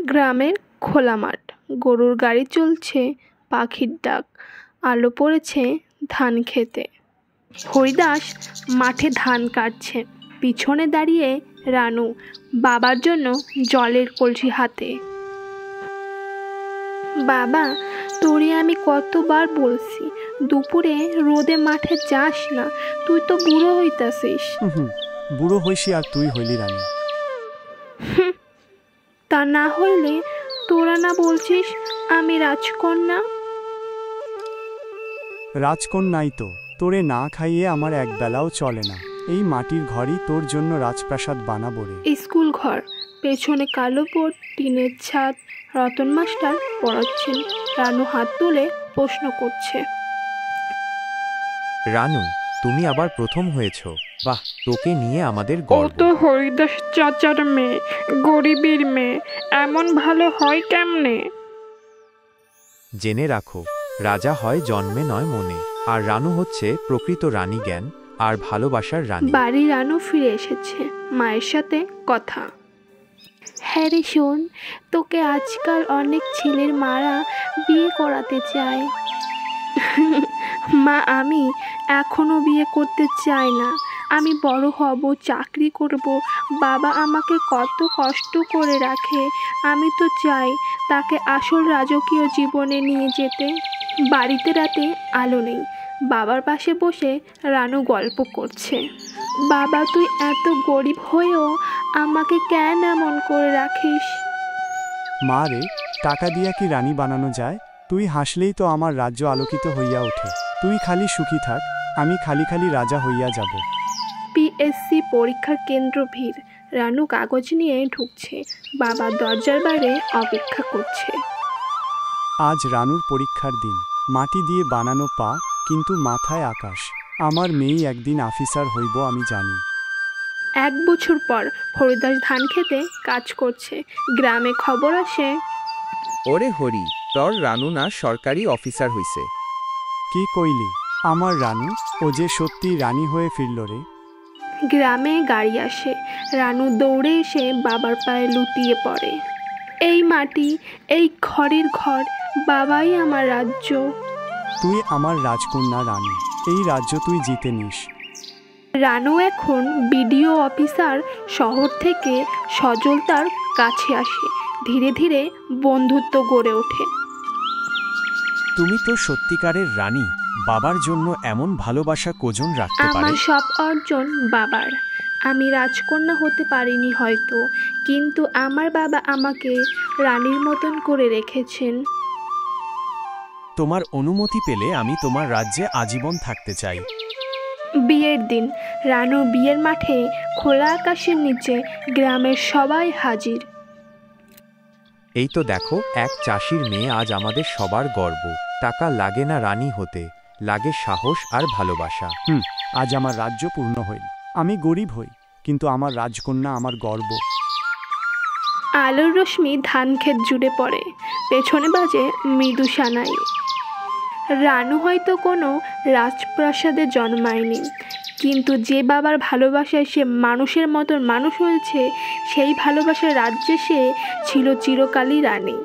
গ্রামের খোলা মাঠ, গরুর গাড়ি চলছে, পাখির ডাক, আলো পড়েছে ধান খেতে। হরিদাস মাঠে ধান কাটছে, পিছনে দাঁড়িয়ে রানু, বাবার জন্য জলের কলসি হাতে। বাবা, তোরে আমি কতবার বলছি দুপুরে রোদে মাঠে যাস না, তুই তো বুড়ো হইতাছিস। বুড়ো হইসি আর তুই হইলি রানী। তা না হইলে তোরা না বলছিস আমি রাজকন্যা? রাজকন্যাই তো, তোরে না খাইয়ে আমার এক বেলাও চলে না। এই মাটির ঘরই তোর জন্য রাজপ্রাসাদ বানাবো রে। স্কুল ঘর, পেছনে কালো বোর্ড, টিনের ছাদ, রতন মাস্টার পড়াচ্ছেন। রানু হাত তুলে প্রশ্ন করছে। রানু, তুমি আবার প্রথম হয়েছ, বাহ, তোকে নিয়ে আমাদের গর্ব। তো হরিদাস চাচার মেয়ে, গরিবের মেয়ে, এমন ভালো হয় কেমনে? জেনে রাখো, রাজা হয় জন্মে নয় মনে, আর রানু হচ্ছে প্রকৃত রানী, জ্ঞান আর ভালোবাসার রানী। বাড়ি রানু ফিরে এসেছে, মায়ের সাথে কথা। হ্যাঁ রে শোন, তোকে আজকাল অনেক ছেলের মারা বিয়ে করাতে চায়। মা, আমি এখনো বিয়ে করতে চাই না। আমি বড় হব, চাকরি করব, বাবা আমাকে কত কষ্ট করে রাখে। আমি তো চাই তাকে আসল রাজকীয় জীবনে নিয়ে যেতে। বাড়িতে রাতে আলো নেই, বাবার পাশে বসে রানু গল্প করছে। বাবা, তুই এত গরিব হয়েও আমাকে কেন এমন করে রাখিস? মা রে, টাকা দিয়া কি রানী বানানো যায়? তুই হাসলেই তো আমার রাজ্য আলোকিত হইয়া ওঠে। তুই খালি সুখী থাক, আমি খালি খালি রাজা হইয়া যাব। পিএসসি পরীক্ষার কেন্দ্র ভিড়। রানু কাগজ নিয়ে ঢুকছে, বাবা দরজার বাইরে অপেক্ষা করছে। আজ রানুর পরীক্ষার দিন। মাটি দিয়ে বানানো পা, কিন্তু মাথায় আকাশ। আমার মেয়ে একদিন অফিসার হইব আমি জানি। 1 বছর পর হরিদাস ধান খেতে কাজ করছে। গ্রামে খবর আসে, ওরে হরি, তোর রানু না সরকারি অফিসার হইছে। কি কইলি? আমার রানু? ও যে সত্যি রানী হয়ে ফিরল রে। গ্রামে গাড়ি আসে, রানু দৌড়ে এসে বাবার পায়ে লুটিয়ে পড়ে। এই মাটি, এই ঘরের ঘর, বাবাই আমার রাজ্য। তুই আমার রাজকন্যা রানু, এই রাজ্য তুই জিতে নিস। রানু এখন বিডিও অফিসার। শহর থেকে সজল তার কাছে আসে, ধীরে ধীরে বন্ধুত্ব গড়ে ওঠে। তুমি তো সত্যিকারের রানী। বাবার জন্য এমন ভালোবাসা কজন রাখতে পারে? আমার সব অর্জন বাবার। আমি রাজকন্যা হতে পারিনি হয়তো, কিন্তু আমার বাবা আমাকে রানীর মতন করে রেখেছেন। তোমার অনুমতি পেলে আমি তোমার রাজ্যে আজীবন থাকতে চাই। বিয়ের দিন, রানু বিয়ের মাঠে, খোলা আকাশের নিচে, গ্রামের সবাই হাজির। এই তো দেখো, এক চাষির মেয়ে আজ আমাদের সবার গর্ব। টাকা লাগে না রানী হতে, লাগে সাহস আর ভালোবাসা। আজ আমার রাজ্য পূর্ণ হইল। আমি গরিব হই, কিন্তু আমার রাজকন্যা আমার গর্ব। আলোর রশ্মি ধান ক্ষেত জুড়ে পড়ে, পেছনে বাজে মৃদু সানাই। রানু হয়তো কোনো রাজপ্রাসাদে জন্মায়নি, কিন্তু যে বাবার ভালোবাসায় সে মানুষের মতন মানুষ হয়েছে, সেই ভালোবাসার রাজ্যে সে ছিল চিরকালই রানী।